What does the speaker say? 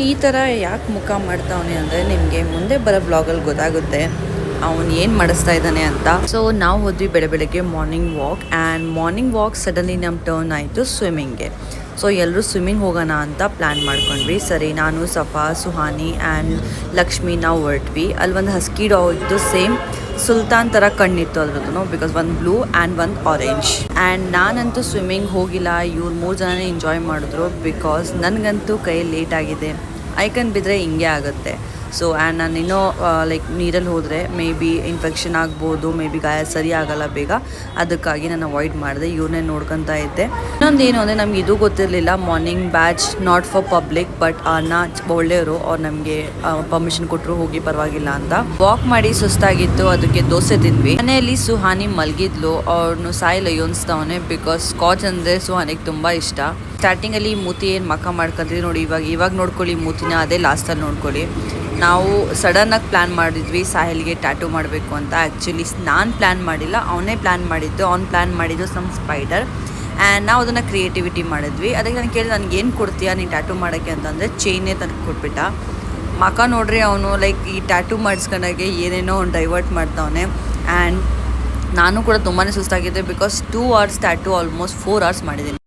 ಈ ಥರ ಯಾಕೆ ಮುಖ ಮಾಡ್ತಾವನೆ ಅಂದರೆ ನಿಮಗೆ ಮುಂದೆ ಬರೋ ಬ್ಲಾಗಲ್ಲಿ ಗೊತ್ತಾಗುತ್ತೆ ಅವನು ಏನು ಮಾಡಿಸ್ತಾ ಇದ್ದಾನೆ ಅಂತ. ಸೊ ನಾವು ಹೋದ್ವಿ ಬೆಳಗ್ಗೆ morning walk, and morning walk suddenly ನಮ್ಮ ಟರ್ನ್ ಆಯಿತು ಸ್ವಿಮ್ಮಿಂಗ್ಗೆ. ಸೊ ಎಲ್ಲರೂ ಸ್ವಿಮ್ಮಿಂಗ್ ಹೋಗೋಣ ಅಂತ ಪ್ಲ್ಯಾನ್ ಮಾಡ್ಕೊಂಡ್ವಿ. ಸರಿ, ನಾನು ಸಫಾ, ಸುಹಾನಿ ಆ್ಯಂಡ್ ಲಕ್ಷ್ಮಿ ನಾವು ಹೊರಟ್ವಿ. ಅಲ್ಲಿ ಒಂದು ಹಸ್ಕಿ ಡಾಗ್ ಇತ್ತು, ಸೇಮ್ ಸುಲ್ತಾನ್ ಥರ ಕಣ್ಣಿತ್ತು ಅದ್ರದ್ದು, ಬಿಕಾಸ್ ಒಂದು ಬ್ಲೂ ಆ್ಯಂಡ್ ಒಂದು ಆರೆಂಜ್. ಆ್ಯಂಡ್ ನಾನಂತೂ ಸ್ವಿಮ್ಮಿಂಗ್ ಹೋಗಿಲ್ಲ, ಇವ್ರು 3 ಜನನೇ ಎಂಜಾಯ್ ಮಾಡಿದ್ರು. ಬಿಕಾಸ್ ನನಗಂತೂ ಕೈ ಲೇಟ್ ಆಗಿದೆ, ಐಕನ್ ಬಿದ್ದರೆ ಹಿಂಗೆ ಆಗುತ್ತೆ. ಸೊ ಆ್ಯಂಡ್ ನಾನು ಇನ್ನೂ ಲೈಕ್ ನೀರಲ್ಲಿ ಹೋದರೆ ಮೇ ಬಿ ಇನ್ಫೆಕ್ಷನ್ ಆಗ್ಬೋದು, ಮೇ ಬಿ ಗಾಯ ಸರಿ ಆಗಲ್ಲ ಬೇಗ, ಅದಕ್ಕಾಗಿ ನಾನು ಅವಾಯ್ಡ್ ಮಾಡಿದೆ. ಇವ್ರನ್ನೇ ನೋಡ್ಕೊತಾ ಇದ್ದೆ. ಇನ್ನೊಂದು ಏನು ಅಂದರೆ ನಮ್ಗೆ ಇದು ಗೊತ್ತಿರಲಿಲ್ಲ, morning batch not for public, but ಅಣ್ಣ ಒಳ್ಳೆಯವರು, ಅವ್ರು ನಮಗೆ ಪರ್ಮಿಷನ್ ಕೊಟ್ಟರು ಹೋಗಿ ಪರವಾಗಿಲ್ಲ ಅಂತ. ವಾಕ್ ಮಾಡಿ ಸುಸ್ತಾಗಿತ್ತು, ಅದಕ್ಕೆ ದೋಸೆ ತಿಂದ್ವಿ. ಮನೆಯಲ್ಲಿ ಸುಹಾನಿ ಮಲಗಿದ್ಲು, ಅವ್ರನ್ನು ಸಾಯಿಲ್ ಯೋನ್ಸ್ತಾವನೆ, ಬಿಕಾಸ್ ಸ್ಕಾಚ್ ಅಂದರೆ ಸುಹಾನಿಗೆ ತುಂಬ ಇಷ್ಟ. ಸ್ಟಾರ್ಟಿಂಗಲ್ಲಿ ಮೂತಿ ಏನು ಮಖ ಮಾಡ್ಕೊಂಡ್ರಿ ನೋಡಿ, ಇವಾಗ ನೋಡ್ಕೊಳ್ಳಿ ಮೂತಿನ, ಅದೇ ಲಾಸ್ಟಲ್ಲಿ ನೋಡ್ಕೊಳ್ಳಿ. ನಾವು ಸಡನ್ನಾಗಿ ಪ್ಲ್ಯಾನ್ ಮಾಡಿದ್ವಿ ಸಾಹಿಲ್ಗೆ ಟ್ಯಾಟೂ ಮಾಡಬೇಕು ಅಂತ. ಆ್ಯಕ್ಚುಲಿ ನಾನು ಪ್ಲ್ಯಾನ್ ಮಾಡಿಲ್ಲ, ಅವನೇ ಪ್ಲ್ಯಾನ್ ಮಾಡಿದ್ದು. ಅವ್ನು ಪ್ಲ್ಯಾನ್ ಮಾಡಿದ್ದು ಸಮ್ ಸ್ಪೈಡರ್, ಆ್ಯಂಡ್ ನಾವು ಅದನ್ನು ಕ್ರಿಯೇಟಿವಿಟಿ ಮಾಡಿದ್ವಿ. ಅದಕ್ಕೆ ನಾನು ಕೇಳಿದೆ, ನನಗೆ ಏನು ಕೊಡ್ತೀಯಾ ನೀನು ಟ್ಯಾಟೂ ಮಾಡೋಕ್ಕೆ ಅಂತಂದರೆ ಚೈನೇ ತಂದು ಕೊಟ್ಬಿಟ್ಟ. ಮಖ ನೋಡ್ರಿ, ಅವನು ಲೈಕ್ ಈ ಟ್ಯಾಟೂ ಮಾಡಿಸ್ಕೊಂಡಾಗೆ ಏನೇನೋ ಅವ್ನು ಡೈವರ್ಟ್ ಮಾಡ್ತಾವನೆ. ಆ್ಯಂಡ್ ನಾನು ಕೂಡ ತುಂಬಾ ಸುಸ್ತಾಗಿದ್ದೆ, because 2 hours tattoo almost 4 hours ಮಾಡಿದ್ದೀನಿ.